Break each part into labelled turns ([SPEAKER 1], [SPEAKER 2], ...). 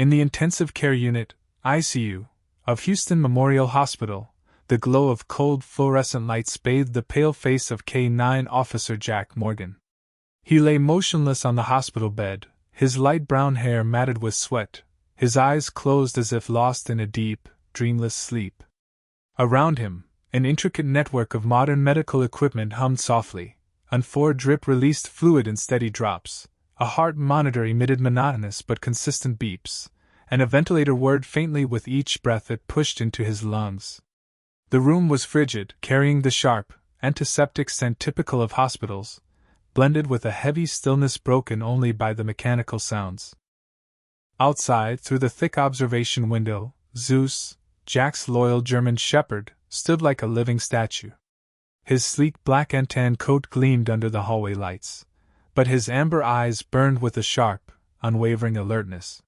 [SPEAKER 1] In the intensive care unit, ICU, of Houston Memorial Hospital, the glow of cold fluorescent lights bathed the pale face of K-9 Officer Jack Morgan. He lay motionless on the hospital bed, his light brown hair matted with sweat, his eyes closed as if lost in a deep, dreamless sleep. Around him, an intricate network of modern medical equipment hummed softly. An IV drip released fluid in steady drops, a heart monitor emitted monotonous but consistent beeps, and a ventilator whirred faintly with each breath it pushed into his lungs. The room was frigid, carrying the sharp, antiseptic scent typical of hospitals, blended with a heavy stillness broken only by the mechanical sounds. Outside, through the thick observation window, Zeus, Jack's loyal German shepherd, stood like a living statue. His sleek black and tan coat gleamed under the hallway lights, but his amber eyes burned with a sharp, unwavering alertness.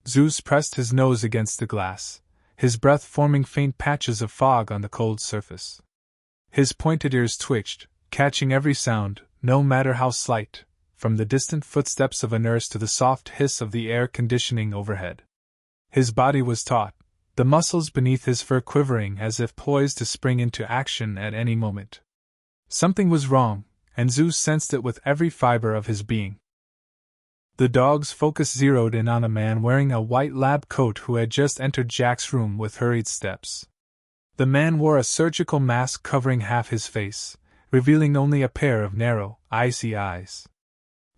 [SPEAKER 1] Zeus pressed his nose against the glass, his breath forming faint patches of fog on the cold surface. His pointed ears twitched, catching every sound, no matter how slight, from the distant footsteps of a nurse to the soft hiss of the air conditioning overhead. His body was taut, the muscles beneath his fur quivering as if poised to spring into action at any moment. Something was wrong, and Zeus sensed it with every fiber of his being. The dog's focus zeroed in on a man wearing a white lab coat who had just entered Jack's room with hurried steps. The man wore a surgical mask covering half his face, revealing only a pair of narrow, icy eyes.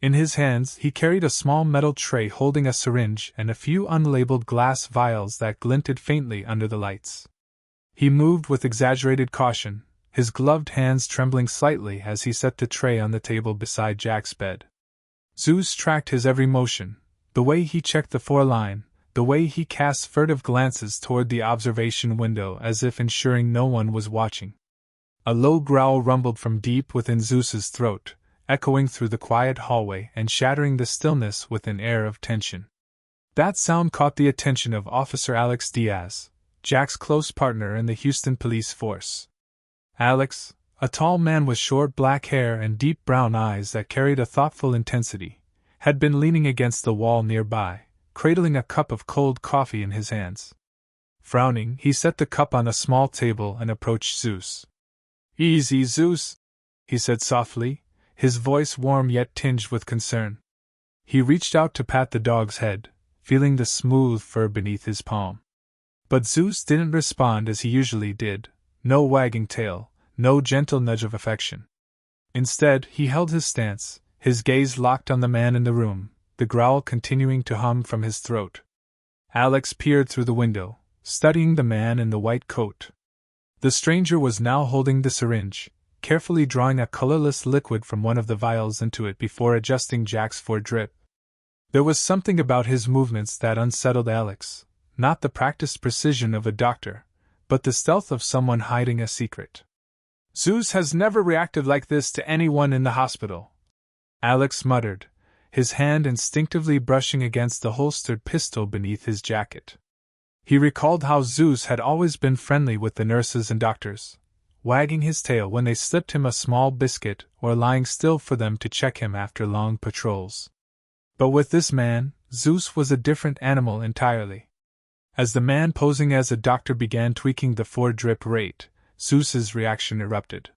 [SPEAKER 1] In his hands he carried a small metal tray holding a syringe and a few unlabeled glass vials that glinted faintly under the lights. He moved with exaggerated caution, his gloved hands trembling slightly as he set the tray on the table beside Jack's bed. Zeus tracked his every motion, the way he checked the four-line, the way he cast furtive glances toward the observation window as if ensuring no one was watching. A low growl rumbled from deep within Zeus's throat, echoing through the quiet hallway and shattering the stillness with an air of tension. That sound caught the attention of Officer Alex Diaz, Jack's close partner in the Houston police force. Alex, a tall man with short black hair and deep brown eyes that carried a thoughtful intensity, had been leaning against the wall nearby, cradling a cup of cold coffee in his hands. Frowning, he set the cup on a small table and approached Zeus. "Easy, Zeus," he said softly, his voice warm yet tinged with concern. He reached out to pat the dog's head, feeling the smooth fur beneath his palm. But Zeus didn't respond as he usually did, no wagging tail, no gentle nudge of affection. Instead, he held his stance, his gaze locked on the man in the room, the growl continuing to hum from his throat. Alex peered through the window, studying the man in the white coat. The stranger was now holding the syringe, carefully drawing a colorless liquid from one of the vials into it before adjusting Jack's IV drip. There was something about his movements that unsettled Alex, not the practiced precision of a doctor, but the stealth of someone hiding a secret. "Zeus has never reacted like this to anyone in the hospital," Alex muttered, his hand instinctively brushing against the holstered pistol beneath his jacket. He recalled how Zeus had always been friendly with the nurses and doctors, wagging his tail when they slipped him a small biscuit or lying still for them to check him after long patrols. But with this man, Zeus was a different animal entirely. As the man posing as a doctor began tweaking the IV drip rate, Zeus's reaction erupted.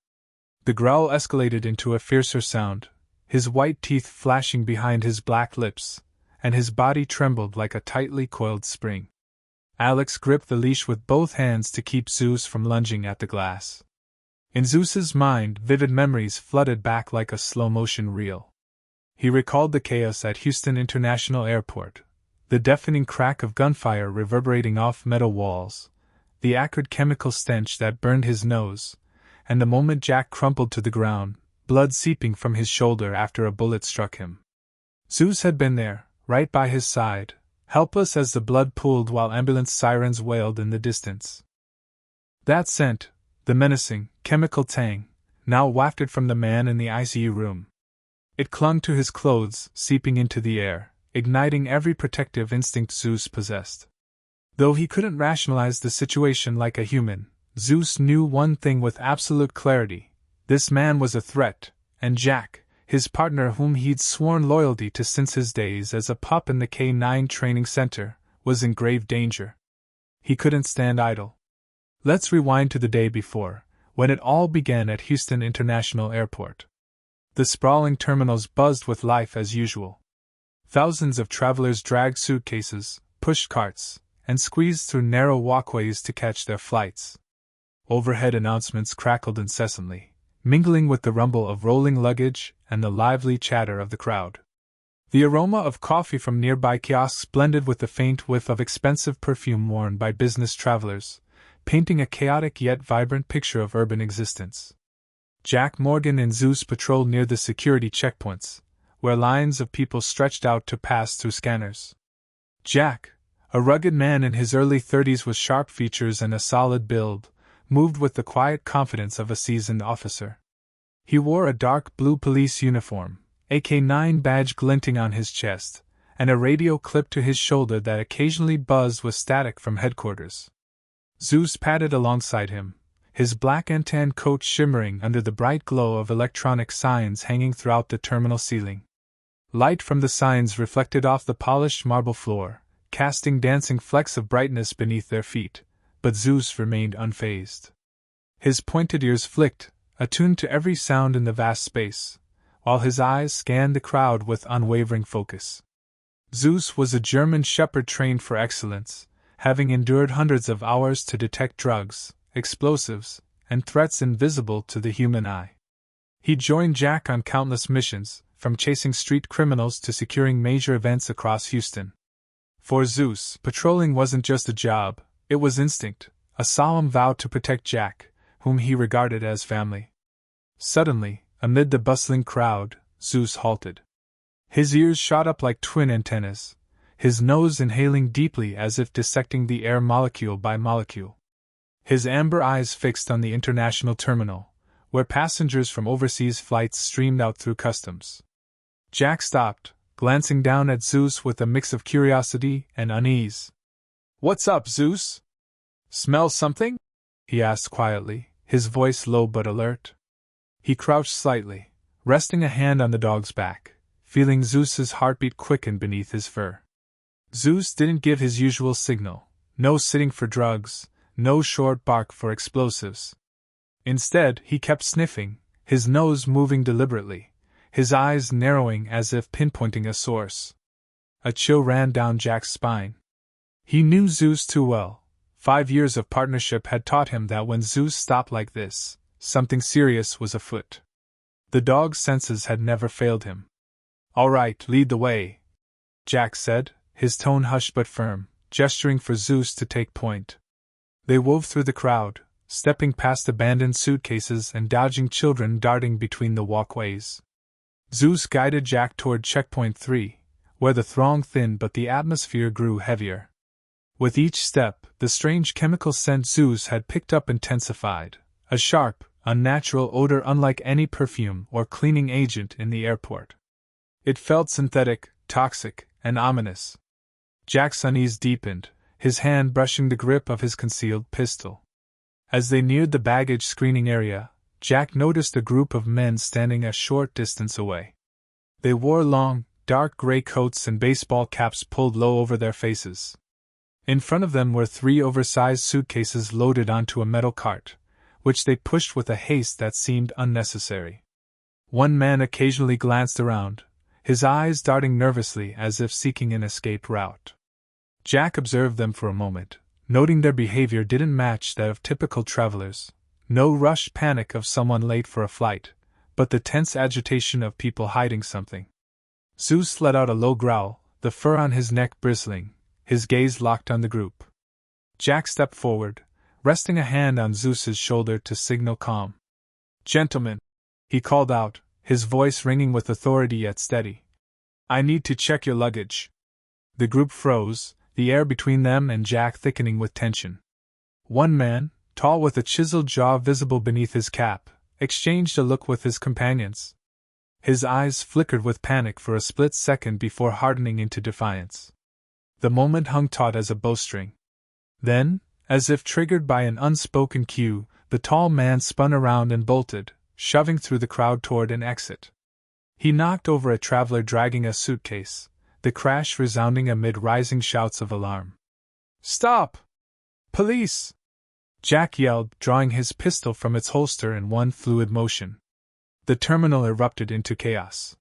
[SPEAKER 1] The growl escalated into a fiercer sound, his white teeth flashing behind his black lips, and his body trembled like a tightly coiled spring. Alex gripped the leash with both hands to keep Zeus from lunging at the glass. In Zeus's mind, vivid memories flooded back like a slow-motion reel. He recalled the chaos at Houston International Airport, the deafening crack of gunfire reverberating off metal walls, the acrid chemical stench that burned his nose, and the moment Jack crumpled to the ground, blood seeping from his shoulder after a bullet struck him. Zeus had been there, right by his side, helpless as the blood pooled while ambulance sirens wailed in the distance. That scent, the menacing, chemical tang, now wafted from the man in the ICU room. It clung to his clothes, seeping into the air, igniting every protective instinct Zeus possessed. Though he couldn't rationalize the situation like a human, Zeus knew one thing with absolute clarity: this man was a threat, and Jack, his partner whom he'd sworn loyalty to since his days as a pup in the K-9 training center, was in grave danger. He couldn't stand idle. Let's rewind to the day before, when it all began at Houston International Airport. The sprawling terminals buzzed with life as usual. Thousands of travelers dragged suitcases, pushed carts, and squeezed through narrow walkways to catch their flights. Overhead announcements crackled incessantly, mingling with the rumble of rolling luggage and the lively chatter of the crowd. The aroma of coffee from nearby kiosks blended with the faint whiff of expensive perfume worn by business travelers, painting a chaotic yet vibrant picture of urban existence. Jack Morgan and Zeus patrolled near the security checkpoints, where lines of people stretched out to pass through scanners. Jack, a rugged man in his early 30s with sharp features and a solid build, moved with the quiet confidence of a seasoned officer. He wore a dark blue police uniform, a canine badge glinting on his chest, and a radio clipped to his shoulder that occasionally buzzed with static from headquarters. Zeus padded alongside him, his black and tan coat shimmering under the bright glow of electronic signs hanging throughout the terminal ceiling. Light from the signs reflected off the polished marble floor, casting dancing flecks of brightness beneath their feet, but Zeus remained unfazed. His pointed ears flicked, attuned to every sound in the vast space, while his eyes scanned the crowd with unwavering focus. Zeus was a German shepherd trained for excellence, having endured hundreds of hours to detect drugs, explosives, and threats invisible to the human eye. He joined Jack on countless missions, from chasing street criminals to securing major events across Houston. For Zeus, patrolling wasn't just a job, it was instinct, a solemn vow to protect Jack, whom he regarded as family. Suddenly, amid the bustling crowd, Zeus halted. His ears shot up like twin antennas, his nose inhaling deeply as if dissecting the air molecule by molecule. His amber eyes fixed on the international terminal, where passengers from overseas flights streamed out through customs. Jack stopped, glancing down at Zeus with a mix of curiosity and unease. "What's up, Zeus? Smell something?" he asked quietly, his voice low but alert. He crouched slightly, resting a hand on the dog's back, feeling Zeus's heartbeat quicken beneath his fur. Zeus didn't give his usual signal, no sitting for drugs, no short bark for explosives. Instead, he kept sniffing, his nose moving deliberately, his eyes narrowing as if pinpointing a source. A chill ran down Jack's spine. He knew Zeus too well. 5 years of partnership had taught him that when Zeus stopped like this, something serious was afoot. The dog's senses had never failed him. "All right, lead the way," Jack said, his tone hushed but firm, gesturing for Zeus to take point. They wove through the crowd, stepping past abandoned suitcases and dodging children darting between the walkways. Zeus guided Jack toward checkpoint 3, where the throng thinned but the atmosphere grew heavier. With each step, the strange chemical scent Zeus had picked up intensified, a sharp, unnatural odor unlike any perfume or cleaning agent in the airport. It felt synthetic, toxic, and ominous. Jack's unease deepened, his hand brushing the grip of his concealed pistol. As they neared the baggage screening area, Jack noticed a group of men standing a short distance away. They wore long, dark gray coats and baseball caps pulled low over their faces. In front of them were 3 oversized suitcases loaded onto a metal cart, which they pushed with a haste that seemed unnecessary. One man occasionally glanced around, his eyes darting nervously as if seeking an escape route. Jack observed them for a moment, noting their behavior didn't match that of typical travelers. No rushed panic of someone late for a flight, but the tense agitation of people hiding something. Zeus let out a low growl, the fur on his neck bristling, his gaze locked on the group. Jack stepped forward, resting a hand on Zeus's shoulder to signal calm. "Gentlemen," he called out, his voice ringing with authority yet steady. "I need to check your luggage." The group froze, the air between them and Jack thickening with tension. One man, tall with a chiseled jaw visible beneath his cap, exchanged a look with his companions. His eyes flickered with panic for a split second before hardening into defiance. The moment hung taut as a bowstring. Then, as if triggered by an unspoken cue, the tall man spun around and bolted, shoving through the crowd toward an exit. He knocked over a traveler dragging a suitcase, the crash resounding amid rising shouts of alarm. Stop! Police! Jack yelled, drawing his pistol from its holster in one fluid motion. The terminal erupted into chaos.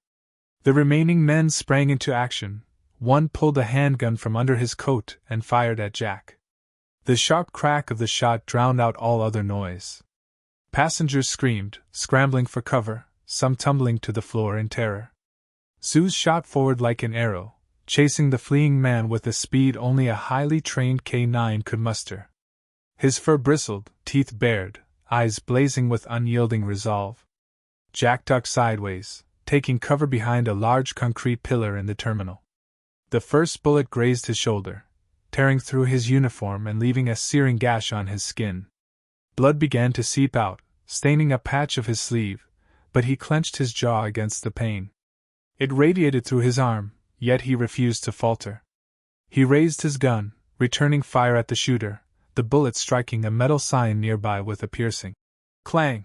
[SPEAKER 1] The remaining men sprang into action. One pulled a handgun from under his coat and fired at Jack. The sharp crack of the shot drowned out all other noise. Passengers screamed, scrambling for cover, some tumbling to the floor in terror. Zeus shot forward like an arrow, chasing the fleeing man with a speed only a highly trained canine could muster. His fur bristled, teeth bared, eyes blazing with unyielding resolve. Jack ducked sideways, taking cover behind a large concrete pillar in the terminal. The first bullet grazed his shoulder, tearing through his uniform and leaving a searing gash on his skin. Blood began to seep out, staining a patch of his sleeve, but he clenched his jaw against the pain. It radiated through his arm, yet he refused to falter. He raised his gun, returning fire at the shooter, the bullet striking a metal sign nearby with a piercing clang.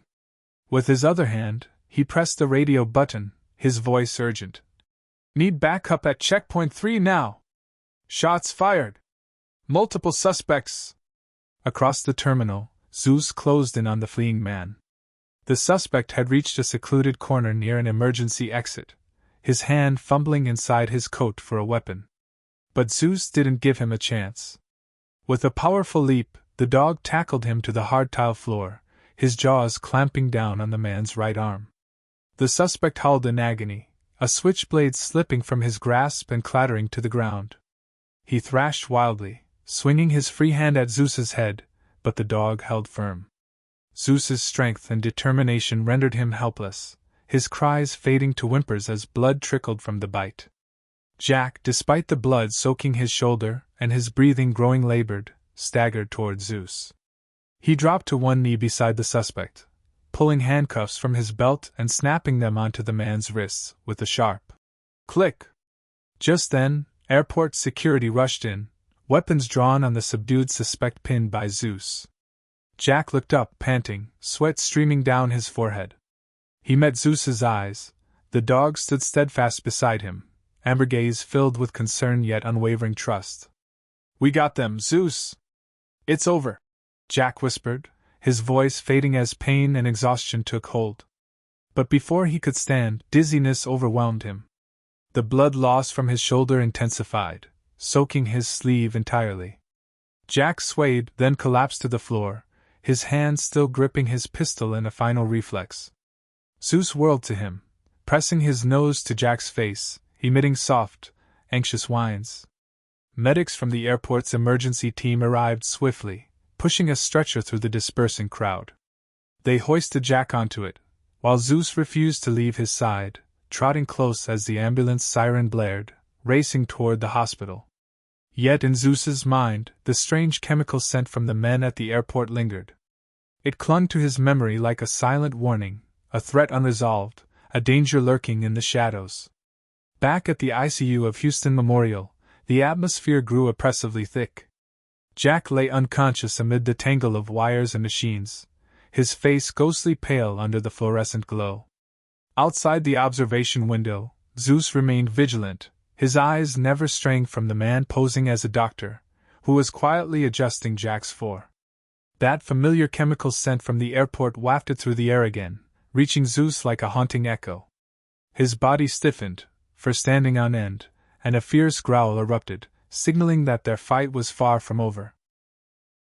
[SPEAKER 1] With his other hand, he pressed the radio button, his voice urgent. Need backup at checkpoint 3 now. Shots fired. Multiple suspects. Across the terminal, Zeus closed in on the fleeing man. The suspect had reached a secluded corner near an emergency exit, his hand fumbling inside his coat for a weapon. But Zeus didn't give him a chance. With a powerful leap, the dog tackled him to the hard tile floor, his jaws clamping down on the man's right arm. The suspect howled in agony, a switchblade slipping from his grasp and clattering to the ground. He thrashed wildly, swinging his free hand at Zeus's head, but the dog held firm. Zeus's strength and determination rendered him helpless, his cries fading to whimpers as blood trickled from the bite. Jack, despite the blood soaking his shoulder and his breathing growing labored, staggered toward Zeus. He dropped to one knee beside the suspect, pulling handcuffs from his belt and snapping them onto the man's wrists with a sharp click. Just then, airport security rushed in, weapons drawn on the subdued suspect pinned by Zeus. Jack looked up, panting, sweat streaming down his forehead. He met Zeus's eyes. The dog stood steadfast beside him, amber gaze filled with concern yet unwavering trust. We got them, Zeus! It's over, Jack whispered, his voice fading as pain and exhaustion took hold. But before he could stand, dizziness overwhelmed him. The blood loss from his shoulder intensified, soaking his sleeve entirely. Jack swayed, then collapsed to the floor, his hand still gripping his pistol in a final reflex. Zeus whirled to him, pressing his nose to Jack's face, emitting soft, anxious whines. Medics from the airport's emergency team arrived swiftly, pushing a stretcher through the dispersing crowd. They hoisted Jack onto it, while Zeus refused to leave his side, trotting close as the ambulance siren blared, racing toward the hospital. Yet in Zeus's mind, the strange chemical scent from the men at the airport lingered. It clung to his memory like a silent warning, a threat unresolved, a danger lurking in the shadows. Back at the ICU of Houston Memorial, the atmosphere grew oppressively thick. Jack lay unconscious amid the tangle of wires and machines, his face ghostly pale under the fluorescent glow. Outside the observation window, Zeus remained vigilant, his eyes never straying from the man posing as a doctor, who was quietly adjusting Jack's fore. That familiar chemical scent from the airport wafted through the air again, reaching Zeus like a haunting echo. His body stiffened, fur standing on end, and a fierce growl erupted, signaling that their fight was far from over.